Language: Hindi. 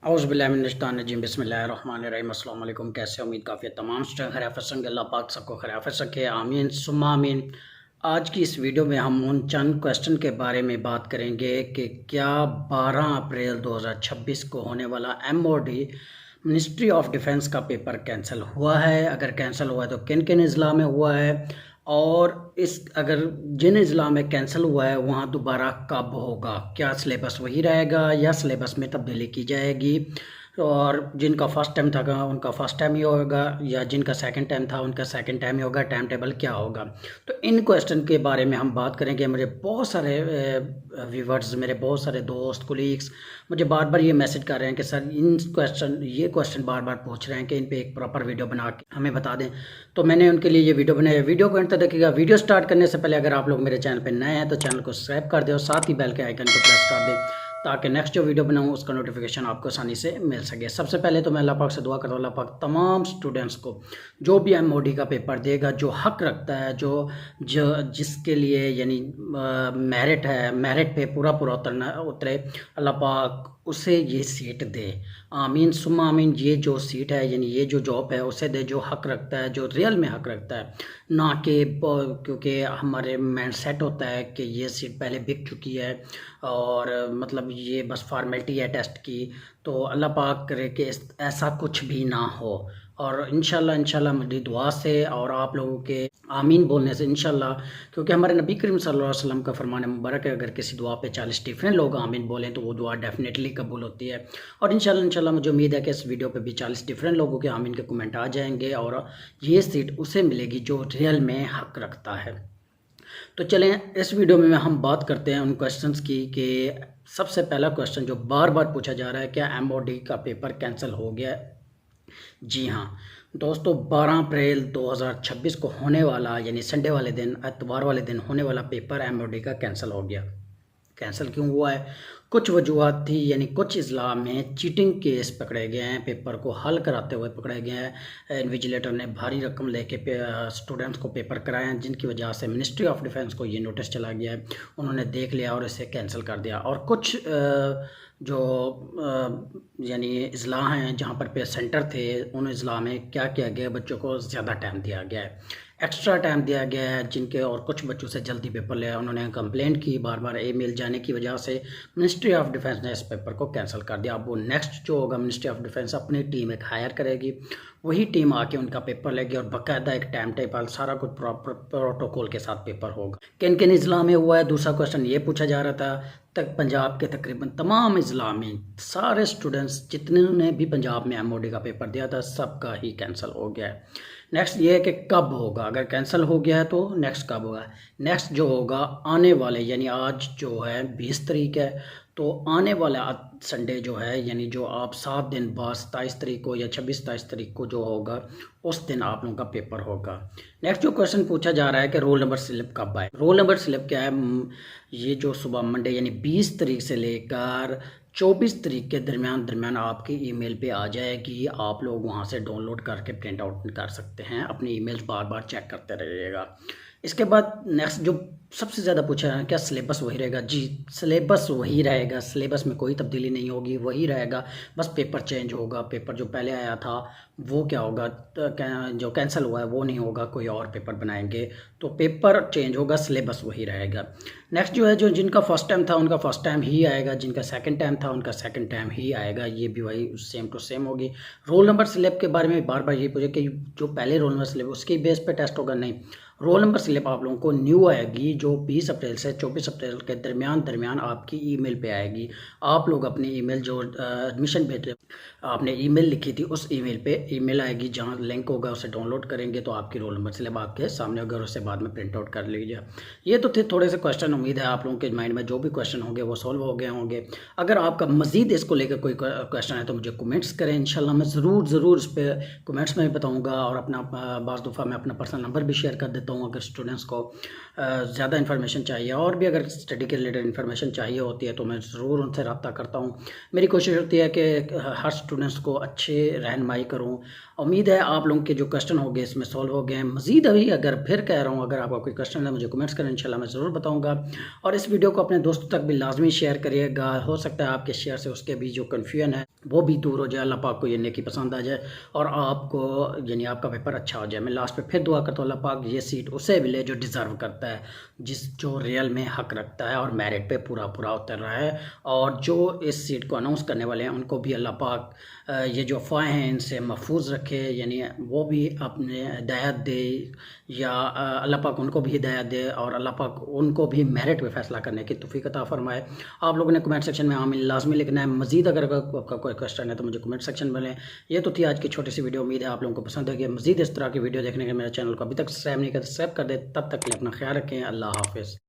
औज़ुबिल्लाहिमिनश्शैतानिर्रजीम बिस्मिल्लाहिर्रहमानिर्रहीम। अस्सलाम वालेकुम। कैसे उम्मीद काफ़ी तमाम स्टूडेंट खैरियत से होंगे। अल्लाह पाक सबको खैरियत रखे, आमीन सुम्मा आमीन। आज की इस वीडियो में हम उन चंद क्वेश्चन के बारे में बात करेंगे कि क्या 12 अप्रैल 2026 को होने वाला MOD मिनिस्ट्री ऑफ डिफेंस का पेपर कैंसिल हुआ है। अगर कैंसिल हुआ है तो किन किन अजला में हुआ है, और इस अगर जिन अजला में कैंसिल हुआ है वहाँ दोबारा कब होगा, क्या सिलेबस वही रहेगा या सिलेबस में तब्दीली की जाएगी, और जिनका फ़र्स्ट टाइम था उनका फ़र्स्ट टाइम ही होगा या जिनका सेकंड टाइम था उनका सेकंड टाइम ही होगा, टाइम टेबल क्या होगा। तो इन क्वेश्चन के बारे में हम बात करेंगे। मुझे बहुत सारे व्यूवर्स, मेरे बहुत सारे दोस्त कुलीग्स मुझे बार बार ये मैसेज कर रहे हैं कि सर ये क्वेश्चन बार बार पूछ रहे हैं कि इन पे एक प्रॉपर वीडियो बना के हमें बता दें। तो मैंने उनके लिए ये वीडियो बनाई है। वीडियो को अंत तक देखिएगा। वीडियो स्टार्ट करने से पहले अगर आप लोग मेरे चैनल पर नए हैं तो चैनल को सब्सक्राइब कर दें और साथ ही बेल के आइकन को प्रेस कर दें ताकि नेक्स्ट जो वीडियो बनाऊँ उसका नोटिफिकेशन आपको आसानी से मिल सके। सबसे पहले तो मैं अल्लाह पाक से दुआ करता हूँ, अल्लाह पाक तमाम स्टूडेंट्स को जो भी MOD का पेपर देगा, जो हक रखता है, जो जिसके लिए यानी मेरिट है, मेरिट पे पूरा पूरा उतरे, अल्लाह पाक उसे ये सीट दे, आमीन सुम्मा आमीन। ये जो सीट है यानी ये जो जॉब है उसे दे जो हक रखता है, जो रियल में हक रखता है, ना कि क्योंकि हमारे माइंड सेट होता है कि ये सीट पहले बिक चुकी है और मतलब ये बस फॉर्मेलिटी है टेस्ट की। तो अल्लाह पाक करे कि ऐसा कुछ भी ना हो, और इंशाल्लाह मेरी दुआ से और आप लोगों के आमीन बोलने से इंशाल्लाह, क्योंकि हमारे नबी करीम सल्लल्लाहु अलैहि वसल्लम का फरमान मुबारक है, अगर किसी दुआ पे 40 डिफरेंट लोग आमीन बोलें तो वो दुआ डेफिनेटली कबूल होती है। और इंशाल्लाह मुझे उम्मीद है कि इस वीडियो पे भी 40 डिफरेंट लोगों के आमीन के कमेंट आ जाएंगे और ये सीट उसे मिलेगी जो रियल में हक रखता है। तो चलें इस वीडियो में हम बात करते हैं उन क्वेश्चंस की कि सबसे पहला क्वेश्चन जो बार बार पूछा जा रहा है, क्या MOD का पेपर कैंसिल हो गया। जी हाँ दोस्तों, 12 अप्रैल 2026 को होने वाला यानी संडे वाले दिन, एतवार वाले दिन होने वाला पेपर MOD का कैंसिल हो गया। कैंसिल क्यों हुआ है? कुछ वजूहत थी, यानी कुछ अजला में चीटिंग केस पकड़े गए हैं, पेपर को हल कराते हुए पकड़े गए हैं। इन्विजिलेटर ने भारी रकम लेके स्टूडेंट्स को पेपर कराए हैं, जिनकी वजह से मिनिस्ट्री ऑफ डिफेंस को ये नोटिस चला गया है। उन्होंने देख लिया और इसे कैंसिल कर दिया। और कुछ जो यानी अजला हैं जहाँ पर पे सेंटर थे, उन अजला में क्या किया गया, बच्चों को ज़्यादा टाइम दिया गया है, एक्स्ट्रा टाइम दिया गया है, जिनके और कुछ बच्चों से जल्दी पेपर लिया। उन्होंने कंप्लेंट की, बार बार ईमेल जाने की वजह से मिनिस्ट्री ऑफ डिफेंस ने इस पेपर को कैंसिल कर दिया। अब वो नेक्स्ट जो होगा, मिनिस्ट्री ऑफ डिफेंस अपनी टीम एक हायर करेगी, वही टीम आके उनका पेपर लेगी और बाकायदा एक टाइम टेबल सारा कुछ प्रॉपर प्रोटोकॉल के साथ पेपर होगा। किन किन अजला में हुआ है, दूसरा क्वेश्चन ये पूछा जा रहा था। तक पंजाब के तकरीबन तमाम अजला में सारे स्टूडेंट्स जितने ने भी पंजाब में MOD का पेपर दिया था सबका ही कैंसिल हो गया है। नेक्स्ट ये है कि कब होगा, अगर कैंसिल हो गया है तो नेक्स्ट कब होगा। नेक्स्ट जो होगा आने वाले, यानी आज जो है 20 तारीख है, तो आने वाला संडे जो है यानी जो आप 7 दिन बाद 27 तारीख को या 26-27 तारीख को जो होगा उस दिन आप लोगों का पेपर होगा। नेक्स्ट जो क्वेश्चन पूछा जा रहा है कि रोल नंबर स्लिप कब आए। रोल नंबर स्लिप क्या है, ये जो सुबह मंडे यानी 20 तारीख से लेकर 24 तारीख के दरमियान आपकी ईमेल पे आ जाएगी। आप लोग वहाँ से डाउनलोड करके प्रिंट आउट कर सकते हैं, अपनी ईमेल्स बार बार चेक करते रहिएगा। इसके बाद नेक्स्ट जो सबसे ज़्यादा पूछा है, क्या सिलेबस वही रहेगा। जी सिलेबस वही रहेगा, सिलेबस में कोई तब्दीली नहीं होगी, वही रहेगा, बस पेपर चेंज होगा। पेपर जो पहले आया था वो क्या होगा, तो जो कैंसिल हुआ है वो नहीं होगा, कोई और पेपर बनाएंगे। तो पेपर चेंज होगा, सिलेबस वही रहेगा। नेक्स्ट जो है, जो जिनका फर्स्ट टाइम था उनका फर्स्ट टाइम ही आएगा, जिनका सेकंड टाइम था उनका सेकंड टाइम ही आएगा, ये भी वही सेम टू सेम होगी। रोल नंबर स्लिप के बारे में बार बार ये पूछे कि जो पहले रोल नंबर स्लिप उसके बेस पे टेस्ट होगा, नहीं। रोल नंबर स्लिप आप लोगों को न्यू आएगी, जो 20 अप्रैल से 24 अप्रैल के दरमियान आपकी ईमेल पे आएगी। आप लोग अपनी ईमेल जो एडमिशन भेजे आपने ईमेल लिखी थी उस ईमेल पे ईमेल आएगी, जहां लिंक होगा उसे डाउनलोड करेंगे तो आपकी रोल नंबर स्लिप आपके सामने होगा और उससे बाद में प्रिंट आउट कर लीजिए। ये तो थे थोड़े से क्वेश्चन, उम्मीद है आप लोगों के माइंड में जो भी क्वेश्चन होंगे वो सॉल्व हो गए होंगे। अगर आपका मजीद इसको लेकर कोई क्वेश्चन है तो मुझे कमेंट्स करें, इंशाल्लाह मैं ज़रूर इस पर कमेंट्स में भी बताऊँगा। और अपना बाज़ दफ़ा मैं अपना पर्सनल नंबर भी शेयर कर देता हूँ। करता हूँ अगर स्टूडेंट्स को ज़्यादा इन्फॉर्मेशन चाहिए और भी अगर स्टडी के रिलेटेड इन्फॉर्मेशन चाहिए होती है तो मैं ज़रूर उनसे रब्ता करता हूँ। मेरी कोशिश होती है कि हर स्टूडेंट्स को अच्छे रहनुमाई करूँ। उम्मीद है आप लोगों के जो क्वेश्चन हो गए इसमें सॉल्व हो गए हैं। मज़ीद अभी अगर फिर कह रहा हूँ, अगर आपका कोई क्वेश्चन है मुझे कमेंट्स करें, इंशाल्लाह मैं ज़रूर बताऊँगा। और इस वीडियो को अपने दोस्तों तक भी लाजमी शेयर करिएगा। हो सकता है आपके शेयर से उसके भी जो कन्फ्यूजन है वो भी दूर हो जाए, अल्लाह पाक को ये नेकी पसंद आ जाए और आपको यानी आपका पेपर अच्छा हो जाए। मैं लास्ट पे फिर दुआ करता हूँ अल्लाह पाक ये सीट उसे मिले जो डिज़र्व करता है, जो रियल में हक रखता है और मेरिट पे पूरा पूरा उतर रहा है। और जो इस सीट को अनाउंस करने वाले हैं उनको भी अल्लाह पाक ये जो अफवाहें हैं इनसे महफूज रखे, यानी वो भी अपने हिदायत दे या अल्लाह पाक उनको भी हिदायत दे और अल्लाह पाक उनको भी मेरिट पे फैसला करने की तौफीक अता फरमाए। आप लोगों ने कमेंट सेक्शन में आमीन लाजमी लिखना है। मज़ीद अगर आपका कोई क्वेश्चन है तो मुझे कमेंट सेक्शन में लें। ये तो थी आज की छोटी सी वीडियो, उम्मीद है आप लोगों को पसंद है। मज़ीद इस तरह की वीडियो देखने के मेरे चैनल को अभी तक सब्सक्राइब नहीं कर, सब्सक्राइब कर दे। तब तक के लिए अपना ख्याल रखें। अल्लाह हाफिज़।